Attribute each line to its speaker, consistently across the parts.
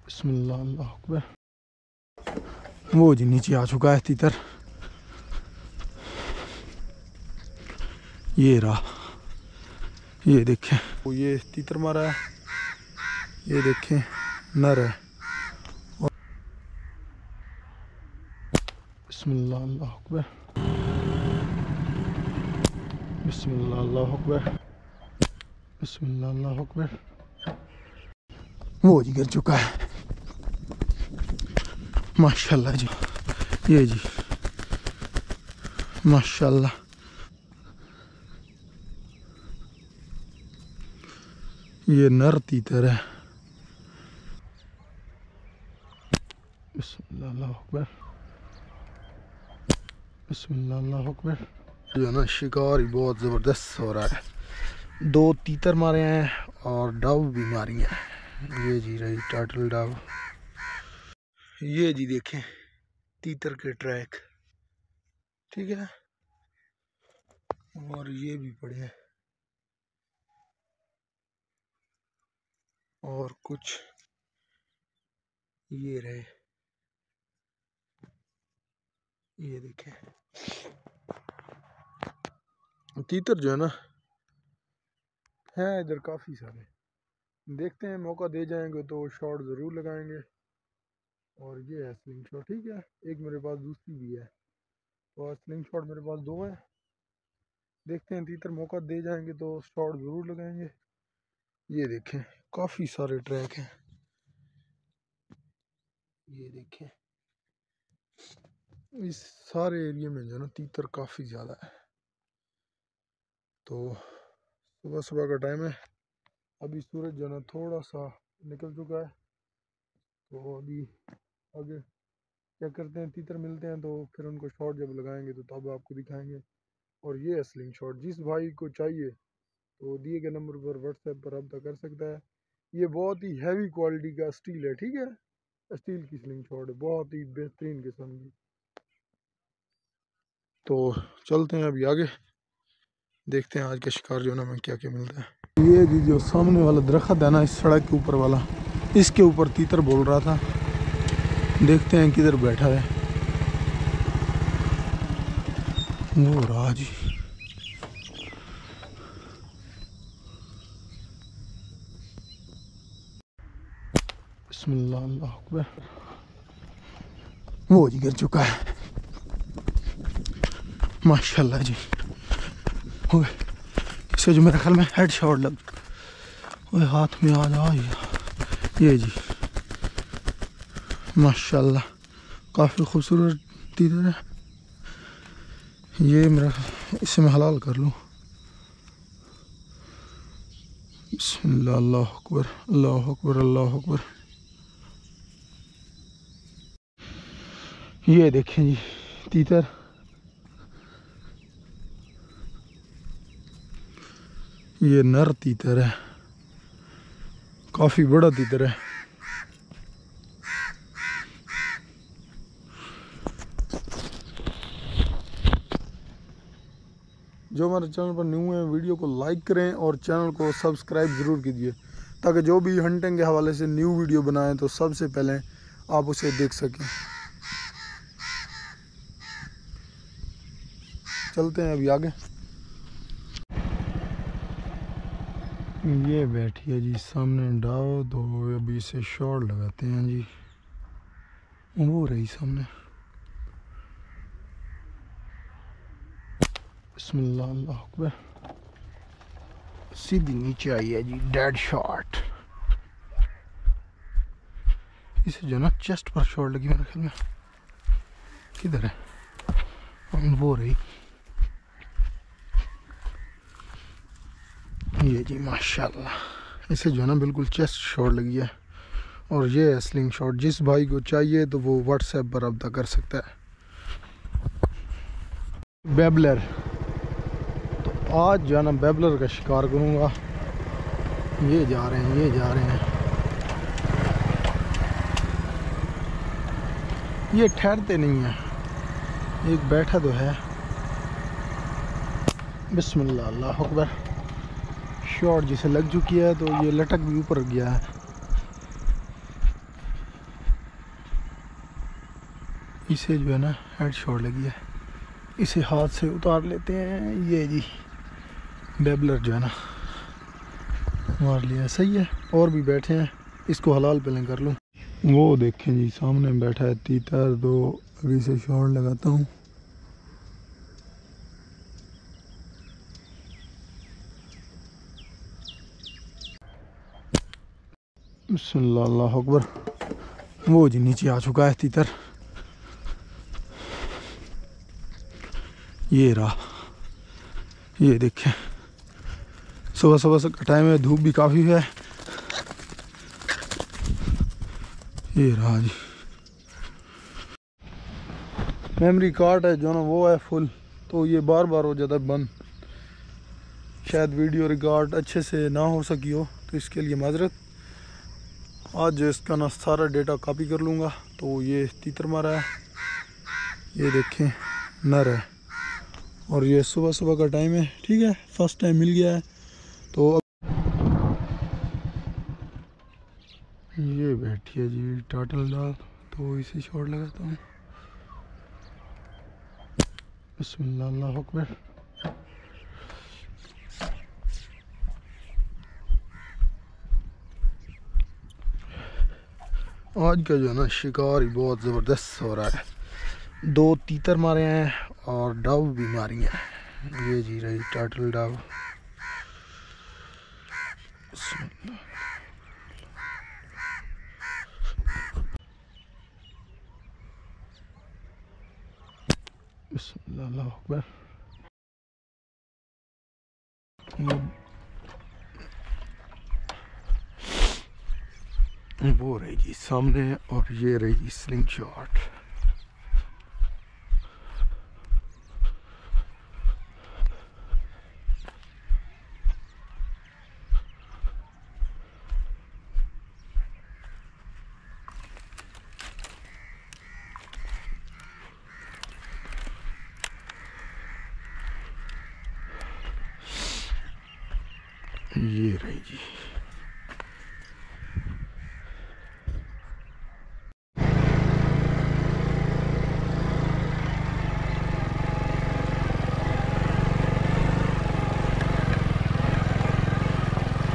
Speaker 1: बिस्मिल्लाह अल्लाह अकबर। वो जी नीचे आ चुका है तीतर। ये रहा, ये देखें, वो ये तीतर मारा है, ये देखें नर है। बिस्मिल्लाह अल्लाह अकबर, बिस्मिल्लाह अल्लाह अकबर, बिस्मिल्लाह अल्लाह अकबर। वो जी गिर चुका है माशाल्लाह जी। ये जी माशाल्लाह। ये नर तीतर है। बिस्मिल्लाह अल्लाह अकबर, बिस्मिल्लाह अल्लाह अकबर। जो है ना शिकार ही बहुत ज़बरदस्त हो रहा है। 2 तीतर मारे हैं और डव भी मारी हैं। ये जी रही टर्टल डव। ये जी देखें तीतर के ट्रैक, ठीक है। और ये भी पड़े हैं और कुछ ये रहे, ये देखें तीतर जो है ना है इधर काफ़ी सारे। देखते हैं, मौका दे जाएंगे तो शॉट ज़रूर लगाएंगे। और ये है स्लिंग शॉट, ठीक है। एक मेरे पास दूसरी भी है, और स्लिंग शॉट मेरे पास 2 हैं। देखते हैं, तीतर मौका दे जाएंगे तो शॉट ज़रूर लगाएंगे। ये देखें काफ़ी सारे ट्रैक हैं, ये देखें। इस सारे एरिया में जो है ना तीतर काफ़ी ज़्यादा है। तो सुबह सुबह का टाइम है, अभी सूरज जो है ना थोड़ा सा निकल चुका है। तो अभी आगे क्या करते हैं, तीतर मिलते हैं तो फिर उनको शॉट जब लगाएंगे तो तब आपको दिखाएंगे। और ये है स्लिंग शॉट, जिस भाई को चाहिए तो दिए गए नंबर पर व्हाट्सएप पर रब्ता कर सकता है। ये बहुत ही हैवी क्वालिटी का स्टील है, ठीक है। स्टील की स्लिंग शॉट है, बहुत ही बेहतरीन किस्म की। तो चलते हैं अभी आगे, देखते हैं आज का शिकार जो है ना हमें क्या क्या मिलता है। ये जी जो सामने वाला दरख्त है ना, इस सड़क के ऊपर वाला, इसके ऊपर तीतर बोल रहा था। देखते हैं किधर बैठा है। वो रहा जी, बिस्मिल्लाह अल्लाह अकबर। वो जी गिर चुका है माशाल्लाह जी। इसे जो मेरे ख्याल में हेड शॉट लग, वो हाथ में आ जा। ये जी माशाल्लाह काफ़ी खूबसूरत तीतर है ये। मेरा इसे मैं हलाल कर लूँ। बिस्मिल्लाह अल्लाह अकबर, अल्लाह अकबर, अल्लाह अकबर। ये देखें जी तीतर, ये नर तीतर है, काफ़ी बड़ा तीतर है। जो हमारे चैनल पर न्यू है वीडियो को लाइक करें और चैनल को सब्सक्राइब ज़रूर कीजिए, ताकि जो भी हंटिंग के हवाले से न्यू वीडियो बनाएं तो सबसे पहले आप उसे देख सकें। चलते हैं अभी आगे। ये बैठी है जी सामने डाव, तो अभी इसे शॉट लगाते हैं जी। वो रही सामने, बिस्मिल्लाह अल्लाह अकबर। सीधी नीचे आई है जी, डेड शॉट। इसे जो ना चेस्ट पर शॉट लगी मेरे ख्याल में। किधर है? वो रही, ये जी माशाल्लाह। इसे जो है ना बिल्कुल चेस्ट शॉट लगी है। और ये है स्लिंग शॉट, जिस भाई को चाहिए तो वो व्हाट्सएप पर रब्ता कर सकता है। बेबलर, तो आज जो है ना बेबलर का शिकार करूँगा। ये जा रहे हैं, ये जा रहे हैं, ये ठहरते नहीं है। एक बैठा तो है। बिस्मिल्लाह अल्लाह अकबर। शॉट जिसे लग चुकी है तो ये लटक भी ऊपर गया है। इसे जो है ना हेड शॉट लगी है, इसे हाथ से उतार लेते हैं। ये जी बेबलर जो है ना मार लिया, सही है। और भी बैठे हैं, इसको हलाल पहले कर लूँ। वो देखें जी सामने बैठा है तीतर, दो अभी से शॉट लगाता हूँ। बिस्मिल्लाह, अल्लाह अकबर। वो जी नीचे आ चुका है तीतर, ये रहा। ये देखें सुबह सुबह का टाइम है, धूप भी काफ़ी है। ये रहा जी। मेमोरी कार्ड है जो ना वो है फुल, तो ये बार बार हो जाता है बंद। शायद वीडियो रिकॉर्ड अच्छे से ना हो सकी हो, तो इसके लिए माजरत। आज जो इसका ना सारा डेटा कॉपी कर लूँगा। तो ये तीतर मारा है, ये देखें नर है, और ये सुबह सुबह का टाइम है। ठीक है, फर्स्ट टाइम मिल गया है। तो अब ये बैठी है जी टाटल डाल, तो इसे शॉट लगाता हूँ। बिस्मिल्लाह, अल्लाह अकबर। आज का जो है ना शिकार ही बहुत ज़बरदस्त हो रहा है। 2 तीतर मारे हैं और डव भी मारी हैं। ये जी रही टाटल डव। बिस्मिल्लाह, अल्लाह अकबर। वो रही जी सामने, और ये रही जी स्लिंग शॉट। ये रही जी।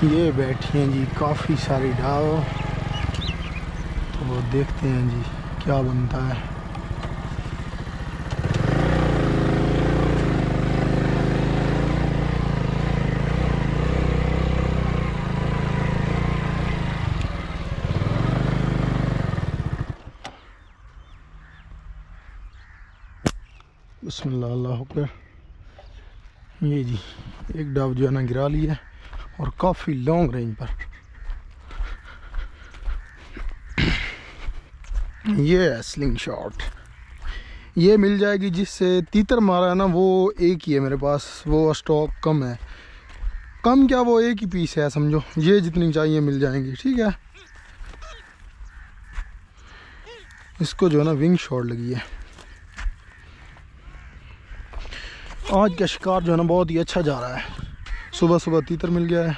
Speaker 1: ये बैठी हैं जी काफ़ी सारी डाव, तो देखते हैं जी क्या बनता है। बिस्मिल्लाह, अल्लाह अकबर। ये जी एक डाव जो है ना गिरा ली है, और काफ़ी लॉन्ग रेंज पर। ये है स्लिंग शॉट, ये मिल जाएगी। जिससे तीतर मारा है ना वो एक ही है मेरे पास, वो स्टॉक कम है। कम क्या, वो एक ही पीस है समझो। ये जितनी चाहिए मिल जाएंगी। ठीक है, इसको जो है ना विंग शॉट लगी है। आज का शिकार जो है ना बहुत ही अच्छा जा रहा है। सुबह सुबह तीतर मिल गया है,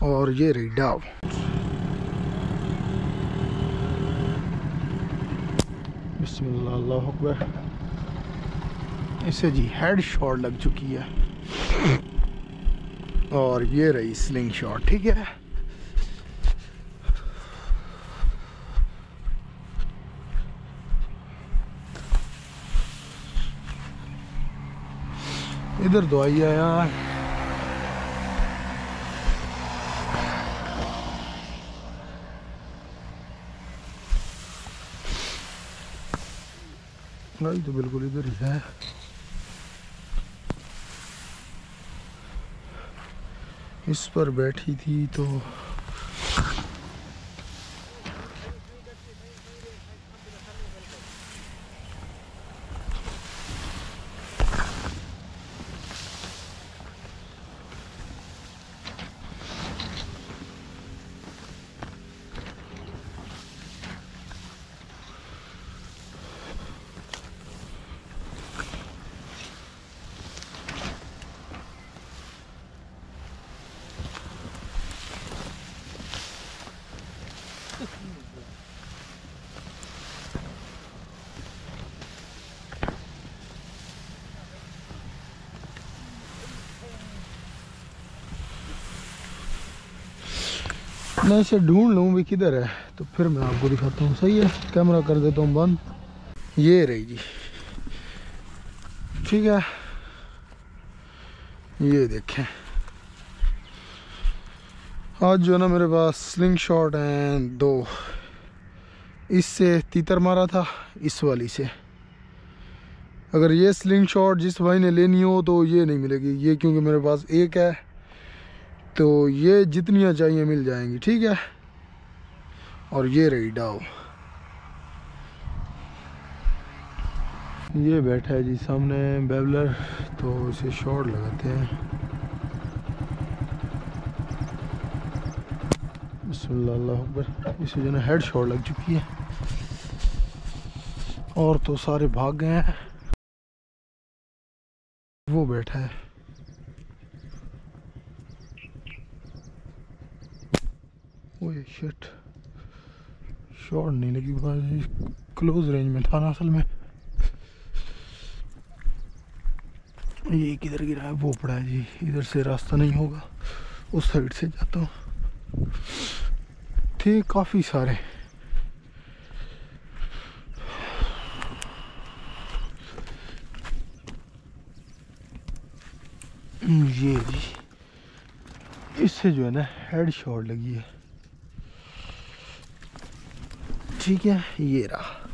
Speaker 1: और ये रही डाव। बिस्मिल्लाह, अल्लाह अकबर। इसे जी हेड शॉट लग चुकी है, और ये रही स्लिंग शॉट। ठीक है, इधर तो आई है यार। नहीं तो बिल्कुल इधर ही है। इस पर बैठी थी तो मैं इसे ढूंढ लूँ भी किधर है, तो फिर मैं आपको दिखाता हूँ। सही है, कैमरा कर देता हूँ बंद। ये रही जी, ठीक है, ये देखें। आज जो है ना मेरे पास स्लिंग शॉट हैं 2। इससे तीतर मारा था, इस वाली से। अगर ये स्लिंग शॉट जिस भाई ने लेनी हो तो ये नहीं मिलेगी, ये क्योंकि मेरे पास एक है, तो ये जितनियाँ चाहिए मिल जाएंगी, ठीक है। और ये रही डाव, ये बैठा है जी सामने बेबलर, तो इसे शॉट लगाते हैं। बिस्मिल्लाह अल्लाह अकबर। इसे जो है हेड शॉट लग चुकी है, और तो सारे भाग गए हैं। वो बैठा है, ओए शिट, शॉट नहीं लगी, क्लोज रेंज में था ना असल में। ये किधर गिरा है, वो पड़ा है जी। इधर से रास्ता नहीं होगा, उस साइड से जाता हूँ। थे काफ़ी सारे, ये जी, इससे जो है ना हेड शॉट लगी है, ठीक है। ये रहा।